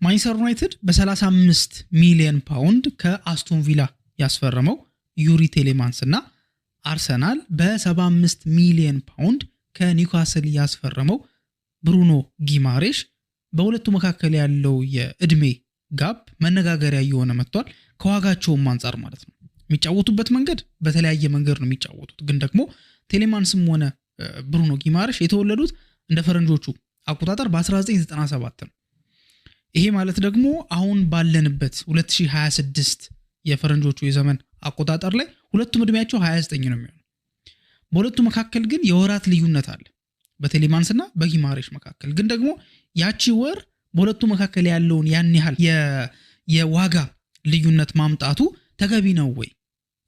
ማንቸስተር ዩናይትድ በ35 ሚሊዮን ፓውንድ ከአስቶን ቪላ ያስፈረመው ዩሪ ቴሌማንስ እና አርሰናል በ75 ሚሊዮን ፓውንድ ከኒውካስል ያስፈረመው ብሩኖ ጊማሬሽ በሁለቱ መካከል ያለው የእድሜ ጋፕ መነጋገሪያ እየሆነ መጥቷል። ከዋጋቸውም አንፃር ማለት ነው። የሚጫወቱበት መንገድ በተለያየ መንገድ ነው የሚጫወቱት። ግን ደግሞ ቴሌማንስም ሆነ ብሩኖ ጊማሬሽ የተወለዱት እንደ ፈረንጆቹ አቆጣጠር በ1997 ነው። ይሄ ማለት ደግሞ አሁን ባለንበት 2026 የፈረንጆቹ የዘመን አቆጣጠር ላይ ሁለቱም እድሜያቸው 29 ነው የሚሆነው። በሁለቱ መካከል ግን የወራት ልዩነት አለ በቴሌማንስና በጊማሬሽ መካከል። ግን ደግሞ ያቺ ወር በሁለቱ መካከል ያለውን ያን ያህል የዋጋ ልዩነት ማምጣቱ ተገቢ ነው ወይ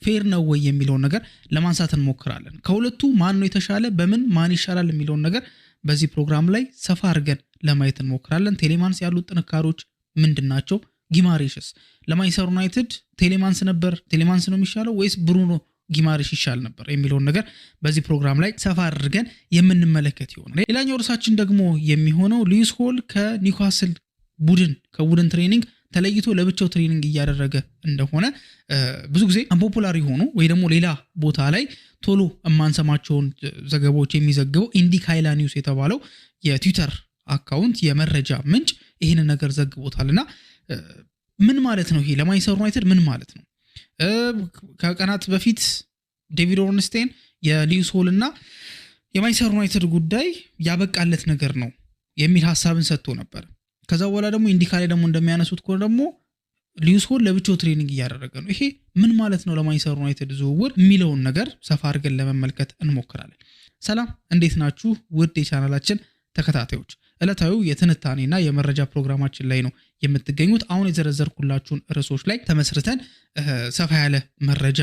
ፌር ነው ወይ የሚለውን ነገር ለማንሳት እንሞክራለን። ከሁለቱ ማን ነው የተሻለ በምን ማን ይሻላል የሚለውን ነገር በዚህ ፕሮግራም ላይ ሰፋ አድርገን ለማየት እንሞክራለን። ቴሌማንስ ያሉት ጥንካሬዎች ምንድናቸው? ጊማሬሽስ ለማንቸስተር ዩናይትድ ቴሌማንስ ነው የሚሻለው ወይስ ብሩኖ ጊማሬሽ ይሻል ነበር የሚለውን ነገር በዚህ ፕሮግራም ላይ ሰፋ አድርገን የምንመለከት ይሆናል። ሌላኛው ርዕሳችን ደግሞ የሚሆነው ሉዊስ ሆል ከኒውካስል ከቡድን ትሬኒንግ ተለይቶ ለብቻው ትሬኒንግ እያደረገ እንደሆነ ብዙ ጊዜ አንፖፑላር ሆኖ ወይ ደግሞ ሌላ ቦታ ላይ ቶሎ የማንሰማቸውን ዘገባዎች የሚዘግበው ኢንዲካይላ ኒውስ የተባለው የትዊተር አካውንት የመረጃ ምንጭ ይህንን ነገር ዘግቦታልና ምን ማለት ነው ይሄ ለማንቸስተር ዩናይትድ ምን ማለት ነው? ከቀናት በፊት ዴቪድ ኦርንስቴን የሉዊስ ሆል እና የማንቸስተር ዩናይትድ ጉዳይ ያበቃለት ነገር ነው የሚል ሐሳብን ሰጥቶ ነበር። ከዛ በኋላ ደግሞ ኢንዲካይላ ደግሞ እንደሚያነሱት ከሆነ ደግሞ ሉዊስ ሆል ለብቻው ትሬኒንግ እያደረገ ነው። ይሄ ምን ማለት ነው ለማንቸስተር ዩናይትድ ዝውውር የሚለውን ነገር ሰፋ አድርገን ለመመልከት እንሞክራለን። ሰላም እንዴት ናችሁ ውድ የቻናላችን ተከታታዮች? ዕለታዊ የትንታኔና የመረጃ ፕሮግራማችን ላይ ነው የምትገኙት። አሁን የዘረዘርኩላችሁን ርዕሶች ላይ ተመስርተን ሰፋ ያለ መረጃ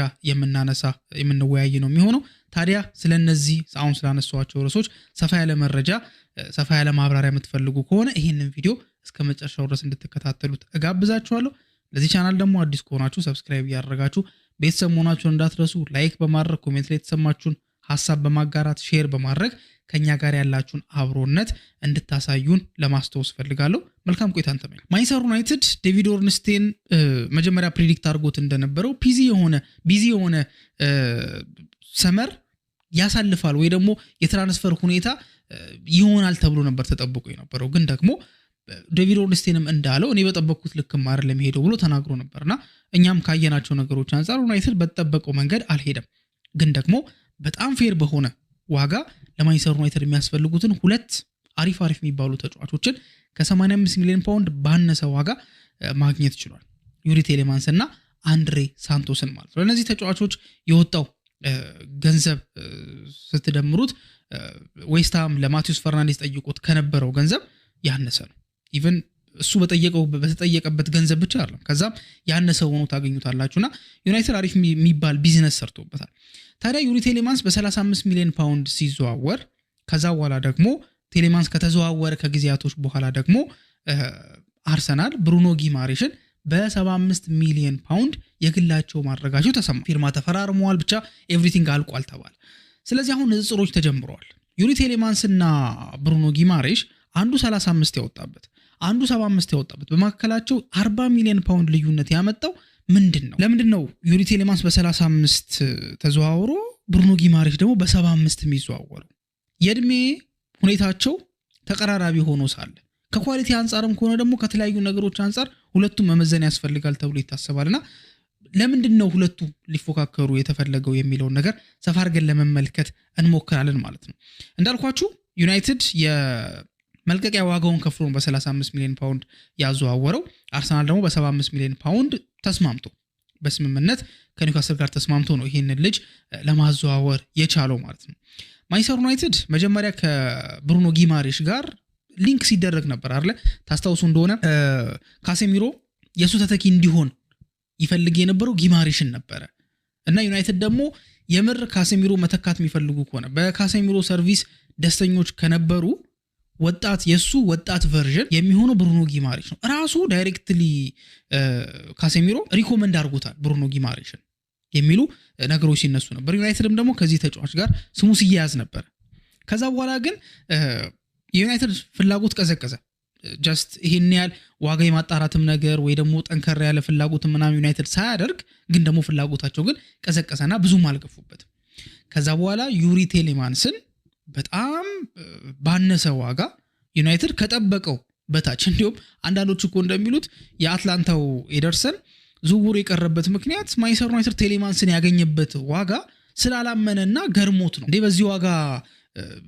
የምንወያይ ነው የሚሆነው። ታዲያ ስለነዚህ አሁን ስላነሳኋቸው ርዕሶች ሰፋ ያለ መረጃ ሰፋ ያለ ማብራሪያ የምትፈልጉ ከሆነ ይሄንን ቪዲዮ እስከ መጨረሻው ድረስ እንድትከታተሉት እጋብዛችኋለሁ። ለዚህ ቻናል ደግሞ አዲስ ከሆናችሁ ሰብስክራይብ ያደርጋችሁ ቤተሰብ መሆናችሁን እንዳትረሱ። ላይክ በማድረግ ኮሜንት ላይ የተሰማችሁን ሐሳብ በማጋራት ሼር በማድረግ ከኛ ጋር ያላችሁን አብሮነት እንድታሳዩን ለማስተዋወስ ፈልጋለሁ። መልካም ቆይታን ተመኘሁ። ማንቸስተር ዩናይትድ ዴቪድ ኦርንስቴን መጀመሪያ ፕሪዲክት አድርጎት እንደነበረው ቢዚ የሆነ ሰመር ያሳልፋል ወይ ደግሞ የትራንስፈር ሁኔታ ይሆናል ተብሎ ነበር ተጠብቆ የነበረው። ግን ደግሞ ዴቪድ ኦርንስቴንም እንዳለው እኔ በጠበቅኩት ልክም አይደለም ሄደው ብሎ ተናግሮ ነበርና እኛም ካየናቸው ነገሮች አንፃር ዩናይትድ በተጠበቀው መንገድ አልሄደም። ግን ደግሞ በጣም ፌር በሆነ ዋጋ ለማንቸስተር ዩናይትድ የሚያስፈልጉትን ሁለት አሪፍ የሚባሉ ተጫዋቾችን ከ85 ሚሊዮን ፓውንድ ባነሰ ዋጋ ማግኘት ችሏል። ዩሪ ቴሌማንስ እና አንድሬ ሳንቶስን ማለት ነው። እነዚህ ተጫዋቾች የወጣው ገንዘብ ስትደምሩት ዌስትሃም ለማቲዩስ ፈርናንዴዝ ጠይቆት ከነበረው ገንዘብ ያነሰ ነው። ኢቭን እሱ በተጠየቀበት ገንዘብ ብቻ አይደለም ከዛም ያነሰ ሆኖ ታገኙታላችሁና ዩናይትድ አሪፍ የሚባል ቢዝነስ ሰርቶበታል። ታዲያ ዩሪ ቴሌማንስ በ35 ሚሊዮን ፓውንድ ሲዘዋወር ከዛ በኋላ ደግሞ ቴሌማንስ ከተዘዋወረ ከጊዜያቶች በኋላ ደግሞ አርሰናል ብሩኖ ጊማሬሽን በ75 ሚሊዮን ፓውንድ የግላቸው ማድረጋቸው ተሰማ። ፊርማ ተፈራርመዋል፣ ብቻ ኤቭሪቲንግ አልቋል ተባለ። ስለዚህ አሁን ንጽጽሮች ተጀምረዋል። ዩሪ ቴሌማንስ እና ብሩኖ ጊማሬሽ አንዱ 35 ያወጣበት አንዱ 75 ያወጣበት በመካከላቸው 40 ሚሊዮን ፓውንድ ልዩነት ያመጣው ምንድነው? ለምንድነው ዩሪ ቴሌማንስ በ35 ተዘዋውሮ ብሩኖ ጊማሬሽ ደግሞ በ75 የሚዘዋወረው? የእድሜ ሁኔታቸው ተቀራራቢ ሆኖ ሳለ ከኳሊቲ አንፃርም ከሆነ ደግሞ ከተለያዩ ነገሮች አንፃር ሁለቱም መመዘን ያስፈልጋል ተብሎ ይታሰባልና ለምንድነው ሁለቱ ሊፎካከሩ የተፈለገው የሚለውን ነገር ሰፋ አድርገን ለመመልከት እንሞክራለን ማለት ነው። እንዳልኳችሁ ዩናይትድ የመልቀቂያ ዋጋውን ከፍሎ በ35 ሚሊዮን ፓውንድ ያዘዋወረው፣ አርሰናል ደግሞ በ75 ሚሊዮን ፓውንድ ተስማምቶ በስምምነት ከኒውካስል ጋር ተስማምቶ ነው ይሄንን ልጅ ለማዘዋወር የቻለው ማለት ነው። ማንቸስተር ዩናይትድ መጀመሪያ ከብሩኖ ጊማሬሽ ጋር ሊንክ ሲደረግ ነበር አይደል? ታስታውሱ እንደሆነ ካሴሚሮ የሱ ተተኪ እንዲሆን ይፈልግ የነበረው ጊማሬሽን ነበረ እና ዩናይትድ ደግሞ የምር ካሴሚሮ መተካት የሚፈልጉ ከሆነ በካሴሚሮ ሰርቪስ ደስተኞች ከነበሩ የሱ ወጣት ቨርዥን የሚሆነው ብሩኖ ጊማሬሽ ነው። ራሱ ዳይሬክትሊ ካሴሚሮ ሪኮመንድ አድርጎታል ብሩኖ ጊማሬሽን የሚሉ ነገሮች ሲነሱ ነበር። ዩናይትድም ደግሞ ከዚህ ተጫዋች ጋር ስሙ ሲያያዝ ነበር። ከዛ በኋላ ግን የዩናይትድ ፍላጎት ቀዘቀዘ። ጀስት ይሄን ያህል ዋጋ የማጣራትም ነገር ወይ ደግሞ ጠንከር ያለ ፍላጎት ምናምን ዩናይትድ ሳያደርግ ግን ደግሞ ፍላጎታቸው ግን ቀዘቀሰና ብዙም አልገፉበትም። ከዛ በኋላ ዩሪ ቴሌማንስን በጣም ባነሰ ዋጋ ዩናይትድ ከጠበቀው በታች እንዲሁም አንዳንዶች እኮ እንደሚሉት የአትላንታው ኤደርሰን ዝውውሩ የቀረበት ምክንያት ማንቸስተር ዩናይትድ ቴሌማንስን ያገኘበት ዋጋ ስላላመነና ገርሞት ነው። እንዴ በዚህ ዋጋ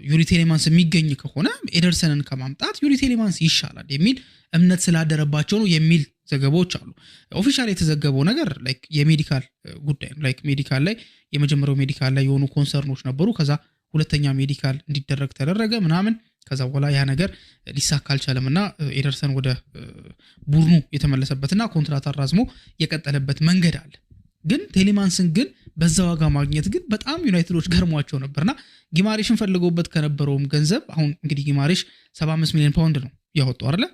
ዩሪ ቴሌማንስ የሚገኝ ከሆነ ኤደርሰንን ከማምጣት ዩሪ ቴሌማንስ ይሻላል የሚል እምነት ስላደረባቸው ነው የሚል ዘገባዎች አሉ። ኦፊሻሊ የተዘገበው ነገር ላይክ የሜዲካል ጉዳይ ላይክ ሜዲካል ላይ የመጀመሪያው ሜዲካል ላይ የሆኑ ኮንሰርኖች ነበሩ። ከዛ ሁለተኛ ሜዲካል እንዲደረግ ተደረገ ምናምን። ከዛ በኋላ ያ ነገር ሊሳካ አልቻለምና ኤደርሰን ወደ ቡድኑ የተመለሰበትና ኮንትራት አራዝሞ የቀጠለበት መንገድ አለ። ግን ቴሌማንስን ግን በዛ ዋጋ ማግኘት ግን በጣም ዩናይትዶች ገርሟቸው ነበርና ጊማሬሽን ፈልገውበት ከነበረውም ገንዘብ አሁን እንግዲህ ጊማሬሽ 75 ሚሊዮን ፓውንድ ነው ያወጣው አይደል?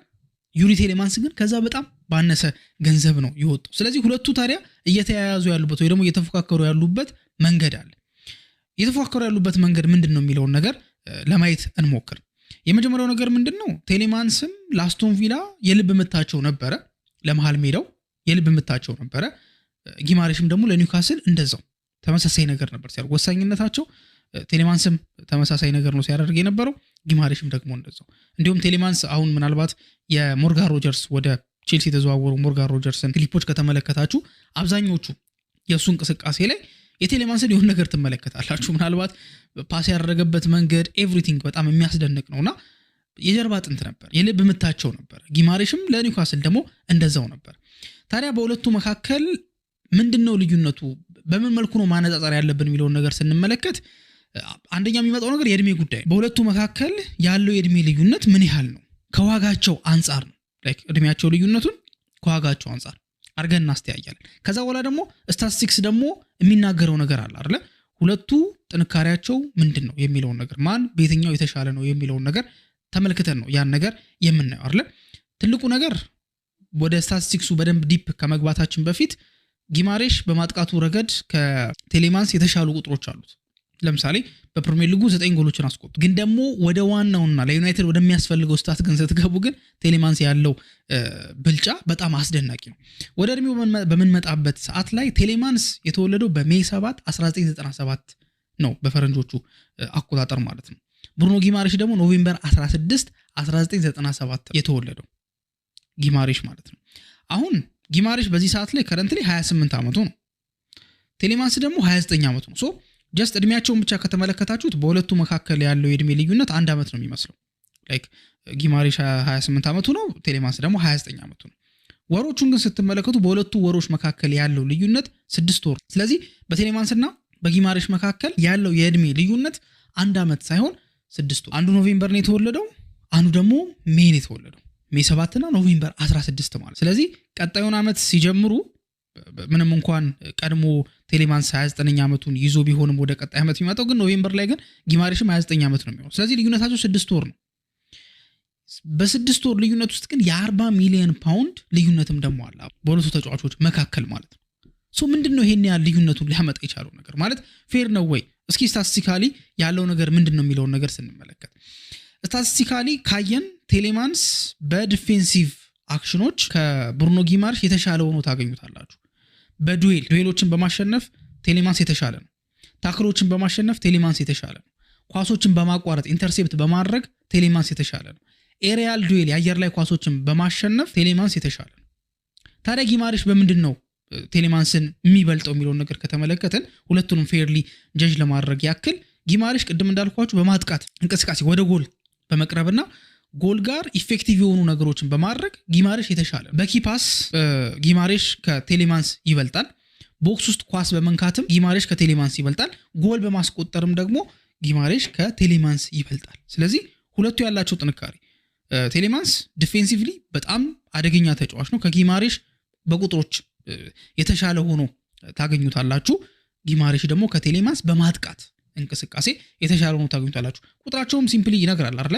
ዩሪ ቴሌማንስ ግን ከዛ በጣም ባነሰ ገንዘብ ነው ይወጣው። ስለዚህ ሁለቱ ታዲያ እየተያያዙ ያሉበት ወይ ደግሞ እየተፎካከሩ ያሉበት መንገድ አለ። እየተፎካከሩ ያሉበት መንገድ ምንድነው የሚለውን ነገር ለማየት እንሞክር። የመጀመሪያው ነገር ምንድነው? ቴሌማንስም ለአስቶን ቪላ የልብ ምታቸው ነበረ፣ ለመሃል ሜዳው የልብ ምታቸው ነበረ። ጊማሬሽም ደግሞ ለኒውካስል እንደዛው ተመሳሳይ ነገር ነበር ሲያደርግ ወሳኝነታቸው። ቴሌማንስም ተመሳሳይ ነገር ነው ሲያደርግ የነበረው፣ ጊማሬሽም ደግሞ እንደዛው። እንዲሁም ቴሌማንስ አሁን ምናልባት የሞርጋን ሮጀርስ ወደ ቼልሲ ተዘዋወሩ ሞርጋን ሮጀርስን ክሊፖች ከተመለከታችሁ አብዛኞቹ የሱ እንቅስቃሴ ላይ የቴሌማንስን የሆነ ነገር ትመለከታላችሁ። ምናልባት ፓስ ያደረገበት መንገድ ኤቭሪቲንግ በጣም የሚያስደንቅ ነውና የጀርባ አጥንት ነበር፣ የልብ ምታቸው ነበር። ጊማሬሽም ለኒውካስል ደግሞ እንደዛው ነበር። ታዲያ በሁለቱ መካከል ምንድነው ልዩነቱ? በምን መልኩ ነው ማነጻጸር ያለብን የሚለውን ነገር ስንመለከት አንደኛ የሚመጣው ነገር የእድሜ ጉዳይ። በሁለቱ መካከል ያለው የእድሜ ልዩነት ምን ያህል ነው? ከዋጋቸው አንፃር ነው። ላይክ እድሜያቸው ልዩነቱን ከዋጋቸው አንፃር አርገን እናስተያያለን። ከዛ በኋላ ደግሞ ስታቲስቲክስ ደግሞ የሚናገረው ነገር አለ አይደል? ሁለቱ ጥንካሬያቸው ምንድነው የሚለውን ነገር ማን በየትኛው የተሻለ ነው የሚለውን ነገር ተመልክተን ነው ያን ነገር የምናየው አይደል? ትልቁ ነገር ወደ ስታቲስቲክሱ በደንብ ዲፕ ከመግባታችን በፊት ጊማሬሽ በማጥቃቱ ረገድ ከቴሌማንስ የተሻሉ ቁጥሮች አሉት። ለምሳሌ በፕሪሚየር ሊጉ 9 ጎሎችን አስቆጥሯል። ግን ደግሞ ወደ ዋናውና ለዩናይትድ ወደሚያስፈልገው ስታት ግን ስትገቡ ግን ቴሌማንስ ያለው ብልጫ በጣም አስደናቂ ነው። ወደ እድሜው በመንመጣበት ሰዓት ላይ ቴሌማንስ የተወለደው በሜይ 7 1997 ነው በፈረንጆቹ አቆጣጠር ማለት ነው። ብሩኖ ጊማሬሽ ደግሞ ኖቬምበር 16 1997 የተወለደው ጊማሬሽ ማለት ነው። አሁን ጊማሬሽ በዚህ ሰዓት ላይ ከረንትሊ 28 ዓመቱ ነው። ቴሌማንስ ደግሞ 29 ዓመቱ ነው። ሶ ጀስት እድሜያቸውን ብቻ ከተመለከታችሁት በሁለቱ መካከል ያለው የእድሜ ልዩነት 1 ዓመት ነው የሚመስለው። ላይክ ጊማሬሽ 28 ዓመቱ ነው፣ ቴሌማንስ ደግሞ 29 ዓመቱ ነው። ወሮቹን ግን ስትመለከቱ በሁለቱ ወሮች መካከል ያለው ልዩነት 6 ወር። ስለዚህ በቴሌማንስና በጊማሬሽ መካከል ያለው የእድሜ ልዩነት 1 ዓመት ሳይሆን 6 ወር። አንዱ ኖቬምበር ነው የተወለደው፣ አንዱ ደግሞ ሜይ ነው የተወለደው። ሜይ 7 እና ኖቬምበር 16 ማለት። ስለዚህ ቀጣዩን ዓመት ሲጀምሩ ምንም እንኳን ቀድሞ ቴሌማንስ 29ኛ ዓመቱን ይዞ ቢሆንም ወደ ቀጣይ ዓመት የሚመጣው ግን ኖቬምበር ላይ ግን ጊማሬሽም 29 ዓመት ነው የሚሆነው። ስለዚህ ልዩነታቸው 6 ወር ነው። በ6 ወር ልዩነት ውስጥ ግን የ40 ሚሊዮን ፓውንድ ልዩነትም ደግሞ አለ በሁለቱ ተጫዋቾች መካከል ማለት ነው። ሶ ምንድነው ይሄን ያህል ልዩነቱን ሊያመጣ የቻለው ነገር ማለት ፌር ነው ወይ? እስኪ ስታቲስቲካሊ ያለው ነገር ምንድነው የሚለውን ነገር ስንመለከት ስታቲስቲካሊ ካየን ቴሌማንስ በዲፌንሲቭ አክሽኖች ከብሩኖ ጊማሬሽ የተሻለ ሆኖ ታገኙታላችሁ። በዱዌሎችን በማሸነፍ ቴሌማንስ የተሻለ ነው። ታክሎችን በማሸነፍ ቴሌማንስ የተሻለ ነው። ኳሶችን በማቋረጥ ኢንተርሴፕት በማድረግ ቴሌማንስ የተሻለ ነው። ኤሪያል ዱዌል የአየር ላይ ኳሶችን በማሸነፍ ቴሌማንስ የተሻለ ነው። ታዲያ ጊማሬሽ በምንድነው ቴሌማንስን የሚበልጠው የሚለውን ነገር ከተመለከተን ሁለቱንም ፌርሊ ጀጅ ለማድረግ ያክል ጊማሬሽ ቅድም እንዳልኳችሁ በማጥቃት እንቅስቃሴ ወደ ጎል በመቅረብና ጎል ጋር ኢፌክቲቭ የሆኑ ነገሮችን በማድረግ ጊማሬሽ የተሻለ። በኪፓስ ጊማሬሽ ከቴሌማንስ ይበልጣል። ቦክስ ውስጥ ኳስ በመንካትም ጊማሬሽ ከቴሌማንስ ይበልጣል። ጎል በማስቆጠርም ደግሞ ጊማሬሽ ከቴሌማንስ ይበልጣል። ስለዚህ ሁለቱ ያላቸው ጥንካሬ ቴሌማንስ ዲፌንሲቭሊ በጣም አደገኛ ተጫዋች ነው። ከጊማሬሽ በቁጥሮች የተሻለ ሆኖ ታገኙታላችሁ። ጊማሬሽ ደግሞ ከቴሌማንስ በማጥቃት እንቅስቃሴ የተሻለ ሆኖ ታገኙታላችሁ። ቁጥራቸውም ሲምፕሊ ይነግራል አይደል?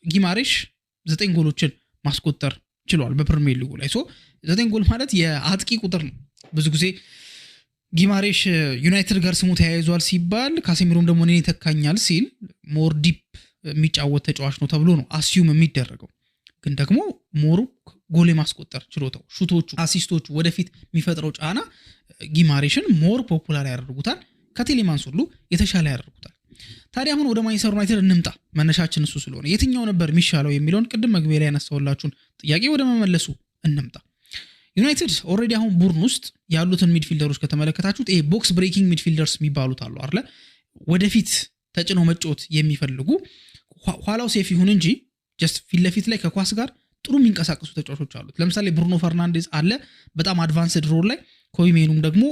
ጊማሬሽ 9 ጎሎችን ማስቆጠር ችሏል በፕሪሚየር ሊጉ ላይ። ሶ 9 ጎል ማለት የአጥቂ ቁጥር ነው። ብዙ ጊዜ ጊማሬሽ ዩናይትድ ጋር ስሙ ተያይዟል ሲባል ካሴሚሮም ደግሞ እኔን ይተካኛል ሲል ሞር ዲፕ የሚጫወት ተጫዋች ነው ተብሎ ነው አስዩም የሚደረገው። ግን ደግሞ ሞር ጎል ማስቆጠር ችሎታው፣ ሹቶቹ፣ አሲስቶቹ ወደፊት የሚፈጥረው ጫና ጊማሬሽን ሞር ፖፑላር ያደርጉታል፣ ከቴሌማንስ ሁሉ የተሻለ ያደርጉታል። ታዲያ አሁን ወደ ማንቸስተር ዩናይትድ እንምጣ። መነሻችን እሱ ስለሆነ የትኛው ነበር የሚሻለው የሚለውን ቅድም መግቢያ ላይ ያነሳውላችሁን ጥያቄ ወደ መመለሱ እንምጣ። ዩናይትድ ኦልሬዲ አሁን ቡድን ውስጥ ያሉትን ሚድፊልደሮች ከተመለከታችሁት ይሄ ቦክስ ብሬኪንግ ሚድፊልደርስ የሚባሉት አሉ አይደል? ወደፊት ተጭኖ መጫወት የሚፈልጉ ኋላው ሴፍ ይሁን እንጂ ጀስት ፊት ለፊት ላይ ከኳስ ጋር ጥሩ የሚንቀሳቀሱ ተጫዋቾች አሉት። ለምሳሌ ብሩኖ ፈርናንዴዝ አለ በጣም አድቫንስድ ሮል ላይ፣ ኮቢ ሜኑም ደግሞ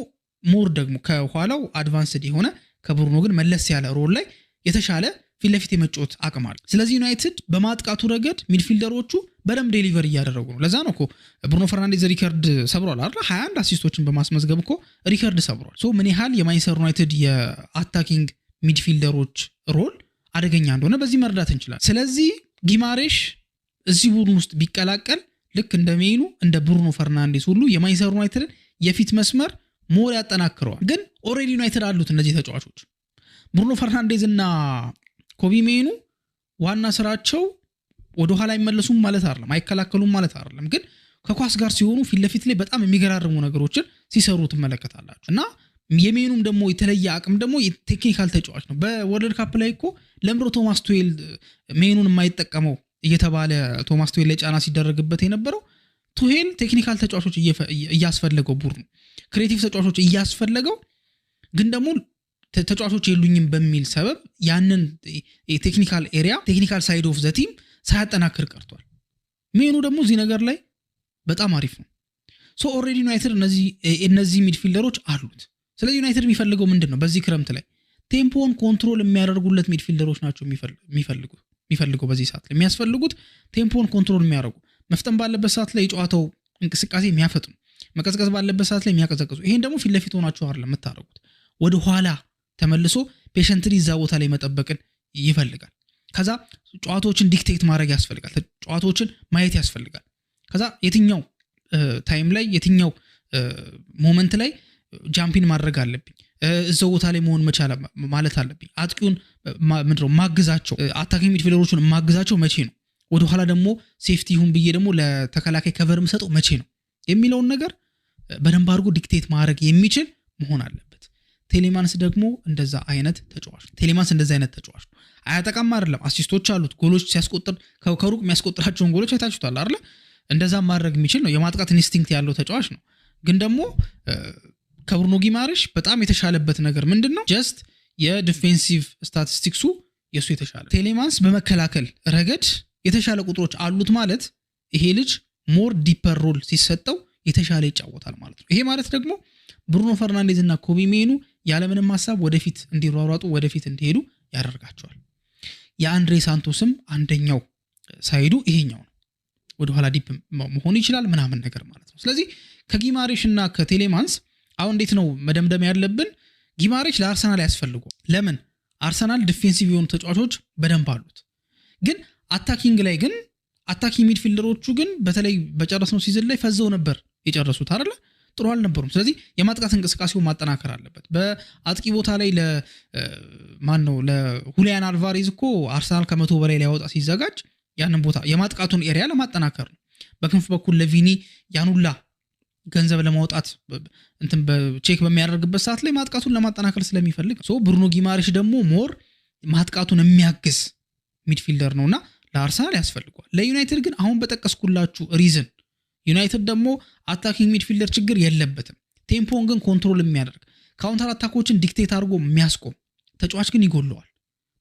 ሞር ደግሞ ከኋላው አድቫንስድ የሆነ ከብሩኖ ግን መለስ ያለ ሮል ላይ የተሻለ ፊት ለፊት የመጫወት አቅም አለ። ስለዚህ ዩናይትድ በማጥቃቱ ረገድ ሚድፊልደሮቹ በደንብ ዴሊቨር እያደረጉ ነው። ለዛ ነው እኮ ብሩኖ ፈርናንዴዝ ሪከርድ ሰብሯል አይደል? 21 አሲስቶችን በማስመዝገብ እኮ ሪከርድ ሰብሯል። ሶ ምን ያህል የማንቸስተር ዩናይትድ የአታኪንግ ሚድፊልደሮች ሮል አደገኛ እንደሆነ በዚህ መረዳት እንችላለን። ስለዚህ ጊማሬሽ እዚህ ቡድን ውስጥ ቢቀላቀል ልክ እንደ ሜኑ እንደ ብሩኖ ፈርናንዴዝ ሁሉ የማንቸስተር ዩናይትድን የፊት መስመር ሞር ያጠናክረዋል። ግን ኦልሬዲ ዩናይትድ አሉት እነዚህ ተጫዋቾች። ብሩኖ ፈርናንዴዝ እና ኮቢ ሜኑ ዋና ስራቸው ወደ ኋላ አይመለሱም ማለት አይደለም፣ አይከላከሉም ማለት አይደለም። ግን ከኳስ ጋር ሲሆኑ ፊት ለፊት ላይ በጣም የሚገራርሙ ነገሮችን ሲሰሩ ትመለከታላችሁ። እና የሜኑም ደግሞ የተለየ አቅም ደግሞ ቴክኒካል ተጫዋች ነው። በወርልድ ካፕ ላይ እኮ ለምሮ ቶማስ ቱዌል ሜኑን የማይጠቀመው እየተባለ ቶማስ ቱዌል ላይ ጫና ሲደረግበት የነበረው ቱዌል ቴክኒካል ተጫዋቾች እያስፈለገው ቡድኑ ክሬቲቭ ተጫዋቾች እያስፈለገው ግን ደግሞ ተጫዋቾች የሉኝም በሚል ሰበብ ያንን ቴክኒካል ኤሪያ ቴክኒካል ሳይድ ኦፍ ዘ ቲም ሳያጠናክር ቀርቷል። ሜኑ ደግሞ እዚህ ነገር ላይ በጣም አሪፍ ነው። ሶ ኦልሬዲ ዩናይትድ እነዚህ ሚድፊልደሮች አሉት። ስለዚህ ዩናይትድ የሚፈልገው ምንድነው? በዚህ ክረምት ላይ ቴምፖን ኮንትሮል የሚያደርጉለት ሚድፊልደሮች ናቸው የሚፈልገው። በዚህ ሰዓት ላይ የሚያስፈልጉት ቴምፖን ኮንትሮል የሚያደርጉ መፍጠን ባለበት ሰዓት ላይ የጨዋታው እንቅስቃሴ የሚያፈጥኑ፣ መቀዝቀዝ ባለበት ሰዓት ላይ የሚያቀዘቅዙ። ይሄን ደግሞ ፊት ለፊት ሆናችሁ አይደለም የምታደርጉት፣ ወደ ኋላ ተመልሶ ፔሸንትሊ እዛ ቦታ ላይ መጠበቅን ይፈልጋል። ከዛ ጨዋታዎችን ዲክቴት ማድረግ ያስፈልጋል፣ ጨዋታዎችን ማየት ያስፈልጋል። ከዛ የትኛው ታይም ላይ የትኛው ሞመንት ላይ ጃምፒን ማድረግ አለብኝ፣ እዛው ቦታ ላይ መሆን መቻል ማለት አለብኝ። አጥቂውን ምንድነው ማግዛቸው፣ አታኪንግ ሚድፊልደሮቹን ማግዛቸው መቼ ነው፣ ወደ ኋላ ደግሞ ሴፍቲ ይሁን ብዬ ደግሞ ለተከላካይ ከቨር መሰጠው መቼ ነው የሚለውን ነገር በደንብ አድርጎ ዲክቴት ማድረግ የሚችል መሆን አለበት። ቴሌማንስ ደግሞ እንደዛ አይነት ተጫዋች ነው። አያጠቃም አይደለም፣ አሲስቶች አሉት፣ ጎሎች ሲያስቆጥር ከሩቅ የሚያስቆጥራቸውን ጎሎች አይታችሁታል አይደል? እንደዛ ማድረግ የሚችል ነው። የማጥቃት ኢንስቲንክት ያለው ተጫዋች ነው። ግን ደግሞ ከብሩኖ ጊማሬሽ በጣም የተሻለበት ነገር ምንድነው? ጀስት የዲፌንሲቭ ስታቲስቲክሱ የሱ የተሻለ። ቴሌማንስ በመከላከል ረገድ የተሻለ ቁጥሮች አሉት ማለት ይሄ ልጅ ሞር ዲፐር ሮል ሲሰጠው የተሻለ ይጫወታል ማለት ነው። ይሄ ማለት ደግሞ ብሩኖ ፈርናንዴዝ እና ኮቢ ሜኑ ያለምንም ሐሳብ ወደፊት እንዲሯሯጡ ወደፊት እንዲሄዱ ያደርጋቸዋል። የአንድሬ ሳንቶስም አንደኛው ሳይዱ ይሄኛው ነው። ወደ ኋላ ዲፕ መሆን ይችላል ምናምን ነገር ማለት ነው። ስለዚህ ከጊማሬሽ እና ከቴሌማንስ አሁን እንዴት ነው መደምደም ያለብን? ጊማሬሽ ለአርሰናል ያስፈልገው። ለምን? አርሰናል ዲፌንሲቭ የሆኑ ተጫዋቾች በደንብ አሉት። ግን አታኪንግ ላይ ግን አታኪንግ ሚድፊልደሮቹ ግን በተለይ በጨረስነው ሲዝን ላይ ፈዘው ነበር የጨረሱት አይደል? ጥሩ አልነበሩም። ስለዚህ የማጥቃት እንቅስቃሴው ማጠናከር አለበት። በአጥቂ ቦታ ላይ ለሁሊያን አልቫሬዝ እኮ አርሰናል ከ100 በላይ ሊያወጣ ሲዘጋጅ ያንን ቦታ የማጥቃቱን ኤሪያ ለማጠናከር ነው። በክንፍ በኩል ለቪኒ ያኑላ ገንዘብ ለማውጣት እንትን በቼክ በሚያደርግበት ሰዓት ላይ ማጥቃቱን ለማጠናከር ስለሚፈልግ ብሩኖ ጊማሬሽ ደግሞ ሞር ማጥቃቱን የሚያግዝ ሚድፊልደር ነውና ለአርሰናል ያስፈልጋል። ለዩናይትድ ግን አሁን በጠቀስኩላችሁ ሪዝን ዩናይትድ ደግሞ አታኪንግ ሚድፊልደር ችግር የለበትም። ቴምፖን ግን ኮንትሮል የሚያደርግ ካውንተር አታኮችን ዲክቴት አድርጎ የሚያስቆም ተጫዋች ግን ይጎለዋል።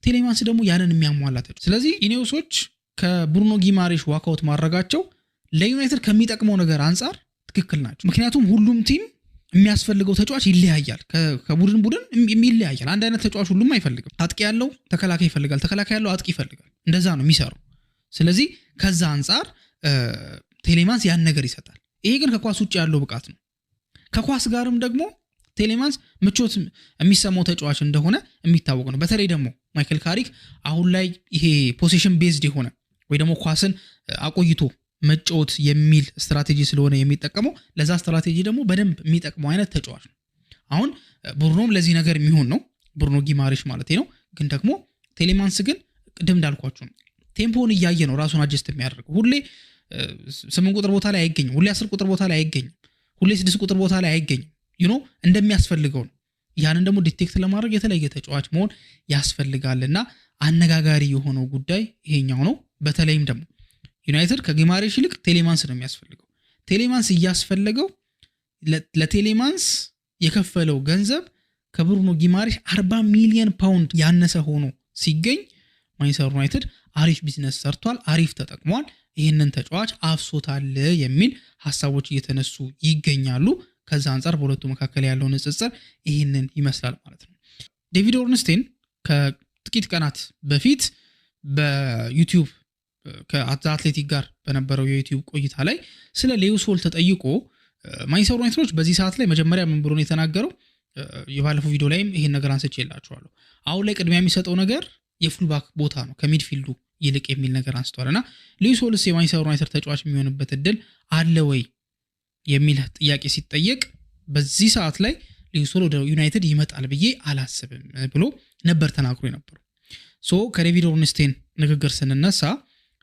ቴሌማንስ ደግሞ ያንን የሚያሟላ ተጫዋች። ስለዚህ ኢኔውሶች ከብሩኖ ጊማሬሽ ዋካውት ማድረጋቸው ለዩናይትድ ከሚጠቅመው ነገር አንፃር ትክክል ናቸው። ምክንያቱም ሁሉም ቲም የሚያስፈልገው ተጫዋች ይለያያል፣ ከቡድን ይለያያል። አንድ አይነት ተጫዋች ሁሉም አይፈልግም። አጥቂ ያለው ተከላካይ ይፈልጋል፣ ተከላካይ ያለው አጥቂ ይፈልጋል። እንደዛ ነው የሚሰራው። ስለዚህ ከዛ አንፃር ቴሌማንስ ያን ነገር ይሰጣል። ይሄ ግን ከኳስ ውጭ ያለው ብቃት ነው። ከኳስ ጋርም ደግሞ ቴሌማንስ ምቾት የሚሰማው ተጫዋች እንደሆነ የሚታወቅ ነው። በተለይ ደግሞ ማይክል ካሪክ አሁን ላይ ይሄ ፖሴሽን ቤዝድ የሆነ ወይ ደግሞ ኳስን አቆይቶ መጫወት የሚል ስትራቴጂ ስለሆነ የሚጠቀመው ለዛ ስትራቴጂ ደግሞ በደንብ የሚጠቅመው አይነት ተጫዋች ነው። አሁን ብሩኖም ለዚህ ነገር የሚሆን ነው፣ ብሩኖ ጊማሬሽ ማለት ነው። ግን ደግሞ ቴሌማንስ ግን ቅድም እንዳልኳችሁ ቴምፖን እያየ ነው ራሱን አጀስት የሚያደርገው። ሁሌ 8 ቁጥር ቦታ ላይ አይገኝም፣ ሁሌ 10 ቁጥር ቦታ ላይ አይገኝም፣ ሁሌ 6 ቁጥር ቦታ ላይ አይገኝም። እንደሚያስፈልገው ነው። ያንን ደግሞ ዲቴክት ለማድረግ የተለየ ተጫዋች መሆን ያስፈልጋልና አነጋጋሪ የሆነው ጉዳይ ይሄኛው ነው። በተለይም ደግሞ ዩናይትድ ከጊማሬሽ ይልቅ ቴሌማንስ ነው የሚያስፈልገው። ቴሌማንስ እያስፈልገው ለቴሌማንስ የከፈለው ገንዘብ ከብሩኖ ጊማሬሽ 40 ሚሊዮን ፓውንድ ያነሰ ሆኖ ሲገኝ ማንቸስተር ዩናይትድ አሪፍ ቢዝነስ ሰርቷል፣ አሪፍ ተጠቅሟል፣ ይህንን ተጫዋች አፍሶታል የሚል ሐሳቦች እየተነሱ ይገኛሉ። ከዛ አንፃር በሁለቱ መካከል ያለው ንጽጽር ይህንን ይመስላል ማለት ነው። ዴቪድ ኦርንስቴን ከጥቂት ቀናት በፊት በዩቲዩብ ከአትሌቲክ ጋር በነበረው የዩቲዩብ ቆይታ ላይ ስለ ሌዊስ ሆል ተጠይቆ ማንቸስተር ዩናይትዶች በዚህ ሰዓት ላይ መጀመሪያ ምን ብሎ ነው የተናገረው? የባለፈው ቪዲዮ ላይም ይሄን ነገር አንስቼላችኋለሁ። አሁን ላይ ቅድሚያ የሚሰጠው ነገር የፉልባክ ቦታ ነው ከሚድፊልዱ ይልቅ የሚል ነገር አንስቷልና ሌዊስ ሆልስ የማንቸስተር ዩናይትድ ተጫዋች የሚሆንበት እድል አለ ወይ የሚል ጥያቄ ሲጠየቅ በዚህ ሰዓት ላይ ሌዊስ ሆል ወደ ዩናይትድ ይመጣል ብዬ አላስብም ብሎ ነበር ተናግሮ የነበረው። ከዴቪድ ኦርንስቴን ንግግር ስንነሳ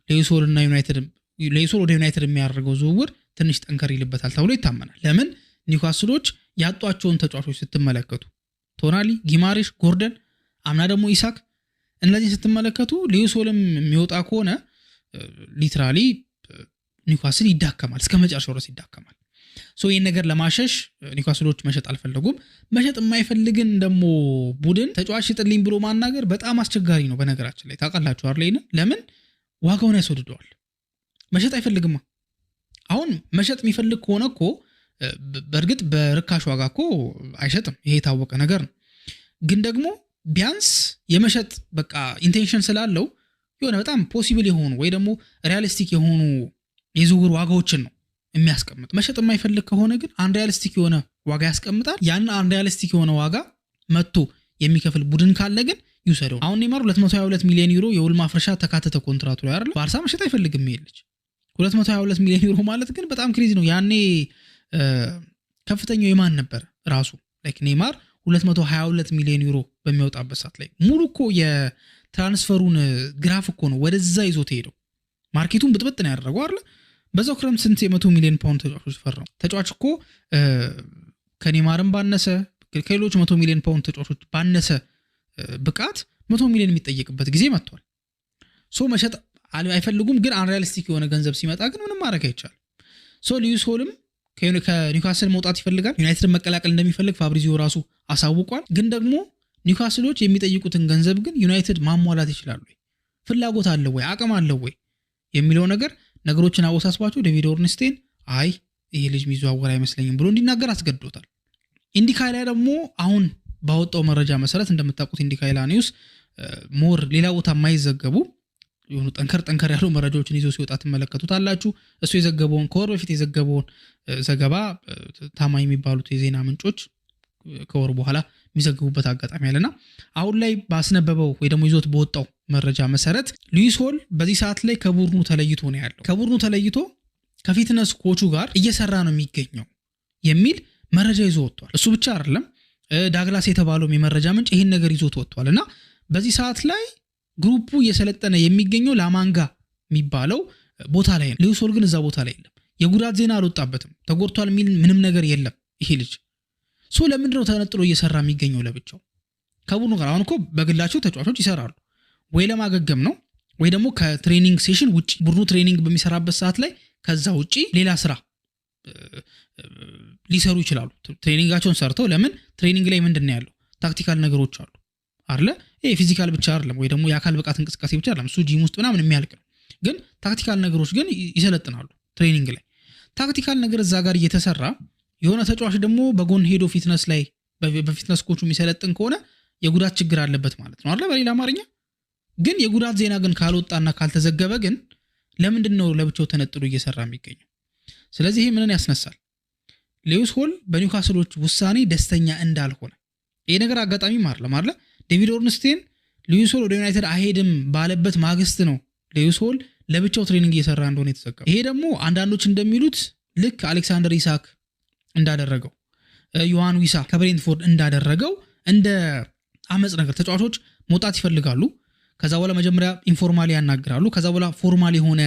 ሌዊስ ሆል ወደ ዩናይትድ የሚያደርገው ዝውውር ትንሽ ጠንከር ይልበታል ተብሎ ይታመናል። ለምን ኒውካስሎች ያጧቸውን ተጫዋቾች ስትመለከቱ ቶናሊ፣ ጊማሬሽ፣ ጎርደን አምና ደግሞ ኢሳክ እነዚህ ስትመለከቱ ሌዊስ ሆልም የሚወጣ ከሆነ ሊትራሊ ኒውካስል ይዳከማል፣ እስከ መጨረሻው ድረስ ይዳከማል። ይህን ነገር ለማሸሽ ኒውካስሎች መሸጥ አልፈለጉም። መሸጥ የማይፈልግን ደግሞ ቡድን ተጫዋች ሽጥልኝ ብሎ ማናገር በጣም አስቸጋሪ ነው። በነገራችን ላይ ታውቃላችሁ አይደል? ለምን ዋጋውን ያስወድደዋል። መሸጥ አይፈልግማ። አሁን መሸጥ የሚፈልግ ከሆነ እኮ በእርግጥ በርካሽ ዋጋ እኮ አይሸጥም፣ ይሄ የታወቀ ነገር ነው። ግን ደግሞ ቢያንስ የመሸጥ በቃ ኢንቴንሽን ስላለው የሆነ በጣም ፖሲብል የሆኑ ወይ ደግሞ ሪያሊስቲክ የሆኑ የዝውውር ዋጋዎችን ነው የሚያስቀምጥ። መሸጥ የማይፈልግ ከሆነ ግን አንሪያሊስቲክ የሆነ ዋጋ ያስቀምጣል። ያን አንሪያሊስቲክ የሆነ ዋጋ መጥቶ የሚከፍል ቡድን ካለ ግን ይውሰደው። አሁን ኔይማር 222 ሚሊዮን ዩሮ የውል ማፍረሻ ተካተተ ኮንትራቱ ላይ አይደል? ባርሳ መሸጥ አይፈልግም ይልች 222 ሚሊዮን ዩሮ ማለት ግን በጣም ክሬዚ ነው። ያኔ ከፍተኛው የማን ነበር ራሱ ላይክ ኔይማር 222 ሚሊዮን ዩሮ በሚያወጣበት ሰዓት ላይ ሙሉ እኮ የትራንስፈሩን ግራፍ እኮ ነው ወደዛ ይዞት ሄደው ማርኬቱን ብጥብጥ ነው ያደረገው አይደል? በዛው ክረምት ስንት የ100 ሚሊዮን ፓውንድ ተጫዋቾች ፈረሙ። ተጫዋች እኮ ከኔይማርም ባነሰ ከሌሎች 100 ሚሊዮን ፓውንድ ተጫዋቾች ባነሰ ብቃት 100 ሚሊዮን የሚጠየቅበት ጊዜ መጥቷል። መሸጥ አይፈልጉም፣ ግን አንሪያሊስቲክ የሆነ ገንዘብ ሲመጣ ግን ምንም ማድረግ አይቻልም። ሌዊስ ሆልም ከኒውካስል መውጣት ይፈልጋል። ዩናይትድ መቀላቀል እንደሚፈልግ ፋብሪዚዮ ራሱ አሳውቋል። ግን ደግሞ ኒውካስሎች የሚጠይቁትን ገንዘብ ግን ዩናይትድ ማሟላት ይችላሉ ወይ፣ ፍላጎት አለው ወይ፣ አቅም አለው ወይ የሚለው ነገሮችን አወሳስባቸው ዴቪድ ኦርንስቴን አይ ይሄ ልጅ የሚዘዋወር አይመስለኝም ብሎ እንዲናገር አስገድዶታል። ኢንዲካይላ ደግሞ አሁን ባወጣው መረጃ መሰረት እንደምታውቁት ኢንዲካይላ ኒውስ ሞር ሌላ ቦታ የማይዘገቡ የሆኑ ጠንከር ያሉ መረጃዎችን ይዞ ሲወጣ ትመለከቱታላችሁ። እሱ የዘገበውን ከወር በፊት የዘገበውን ዘገባ ታማኝ የሚባሉት የዜና ምንጮች ከወር በኋላ የሚዘግቡበት አጋጣሚ አለና አሁን ላይ ባስነበበው ወይ ደግሞ ይዞት በወጣው መረጃ መሰረት ሌዊስ ሆል በዚህ ሰዓት ላይ ከቡድኑ ተለይቶ ነው ያለው። ከቡድኑ ተለይቶ ከፊትነስ ኮቹ ጋር እየሰራ ነው የሚገኘው የሚል መረጃ ይዞ ወጥቷል። እሱ ብቻ አይደለም፣ ዳግላስ የተባለው የመረጃ ምንጭ ይሄን ነገር ይዞት ወጥቷልና በዚህ ሰዓት ላይ ግሩፑ እየሰለጠነ የሚገኘው ላማንጋ የሚባለው ቦታ ላይ ነው። ሌዊስ ሆል ግን እዛ ቦታ ላይ የለም። የጉዳት ዜና አልወጣበትም። ተጎድቷል የሚል ምንም ነገር የለም ይሄ ልጅ። ለምንድን ነው ተነጥሎ እየሰራ የሚገኘው ለብቻው ከቡድኑ ጋር? አሁን እኮ በግላቸው ተጫዋቾች ይሰራሉ፣ ወይ ለማገገም ነው ወይ ደግሞ ከትሬኒንግ ሴሽን ውጪ ቡድኑ ትሬኒንግ በሚሰራበት ሰዓት ላይ ከዛ ውጪ ሌላ ስራ ሊሰሩ ይችላሉ። ትሬኒንጋቸውን ሰርተው ለምን ትሬኒንግ ላይ ምንድነው ያለው ታክቲካል ነገሮች አሉ አይደለ? ይሄ ፊዚካል ብቻ አይደለም ወይ ደግሞ የአካል ብቃት እንቅስቃሴ ብቻ አይደለም። እሱ ጂም ውስጥ ምናምን የሚያልቅ ነው። ግን ታክቲካል ነገሮች ግን ይሰለጥናሉ ትሬኒንግ ላይ። ታክቲካል ነገር እዛ ጋር እየተሰራ የሆነ ተጫዋች ደግሞ በጎን ሄዶ ፊትነስ ላይ በፊትነስ ኮቹ የሚሰለጥን ከሆነ የጉዳት ችግር አለበት ማለት ነው አይደል? በሌላ አማርኛ ግን የጉዳት ዜና ግን ካልወጣና ካልተዘገበ ግን ለምንድን ነው ለብቻው ተነጥሎ እየሰራ የሚገኘው? ስለዚህ ይሄ ምንን ያስነሳል? ሌዊስ ሆል በኒውካስሎች ውሳኔ ደስተኛ እንዳልሆነ ይሄ ነገር አጋጣሚ ማለት ዴቪድ ኦርንስቴን ሌዊስ ሆል ወደ ዩናይትድ አይሄድም ባለበት ማግስት ነው ሌዊስ ሆል ለብቻው ትሬኒንግ እየሰራ እንደሆነ የተዘገበው። ይሄ ደግሞ አንዳንዶች እንደሚሉት ልክ አሌክሳንደር ኢሳክ እንዳደረገው ዮሐን ዊሳ ከብሬንትፎርድ እንዳደረገው እንደ አመጽ ነገር ተጫዋቾች መውጣት ይፈልጋሉ። ከዛ በኋላ መጀመሪያ ኢንፎርማሊ ያናግራሉ ከዛ በኋላ ፎርማሊ ሆነ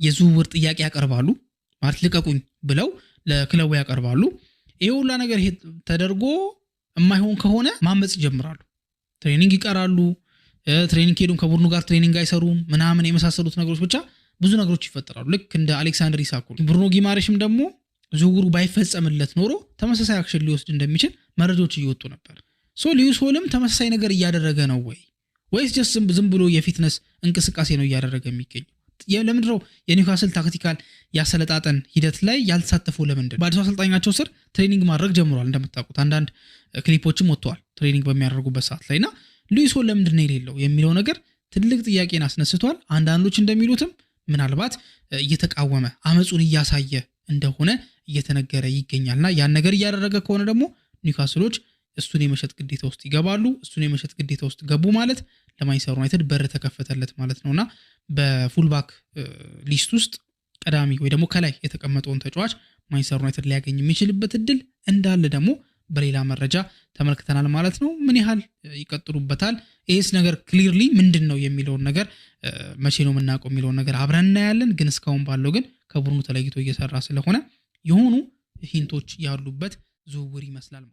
የዝውውር ጥያቄ ያቀርባሉ ማለት ልቀቁኝ ብለው ለክለቡ ያቀርባሉ ይሄ ሁሉ ነገር ተደርጎ የማይሆን ከሆነ ማመጽ ይጀምራሉ ትሬኒንግ ይቀራሉ ትሬኒንግ ሄዱም ከቡድኑ ጋር ትሬኒንግ አይሰሩም ምናምን የመሳሰሉት ነገሮች ብቻ ብዙ ነገሮች ይፈጠራሉ ልክ እንደ አሌክሳንደር ኢሳክ ብሩኖ ጊማሬሽም ደግሞ ዝውውሩ ባይፈጸምለት ኖሮ ተመሳሳይ አክሽን ሊወስድ እንደሚችል መረጃዎች እየወጡ ነበር ሶ ሊዩስ ሆልም ተመሳሳይ ነገር እያደረገ ነው ወይስ just ዝም ብሎ የፊትነስ እንቅስቃሴ ነው እያደረገ የሚገኘው ለምንድነው የኒውካስል ታክቲካል ያሰለጣጠን ሂደት ላይ ያልተሳተፈው ለምንድነው በአዲስ አሰልጣኛቸው ስር ትሬኒንግ ማድረግ ጀምሯል እንደምታውቁት አንዳንድ ክሊፖችም ወጥተዋል ትሬኒንግ በሚያደርጉበት ሰዓት ላይና ሉዊስ ሆል ለምንድነው የሌለው የሚለው ነገር ትልቅ ጥያቄን አስነስቷል አንዳንዶች እንደሚሉትም ምናልባት እየተቃወመ አመጹን እያሳየ እንደሆነ እየተነገረ ይገኛልና ያን ነገር እያደረገ ከሆነ ደግሞ ኒውካስሎች እሱን የመሸጥ ግዴታ ውስጥ ይገባሉ እሱን የመሸጥ ግዴታ ውስጥ ገቡ ማለት ለማንቸስተር ዩናይትድ በር ተከፈተለት ማለት ነውና በፉልባክ ሊስት ውስጥ ቀዳሚ ወይ ደግሞ ከላይ የተቀመጠውን ተጫዋች ማንቸስተር ዩናይትድ ሊያገኝ የሚችልበት እድል እንዳለ ደግሞ በሌላ መረጃ ተመልክተናል ማለት ነው ምን ያህል ይቀጥሉበታል ኤስ ነገር ክሊርሊ ምንድነው የሚለውን ነገር መቼ ነው የምናውቀው የሚለውን ነገር አብረን እናያለን ግን እስካሁን ባለው ግን ከቡድኑ ተለይቶ እየሰራ ስለሆነ የሆኑ ሂንቶች ያሉበት ዝውውር ይመስላል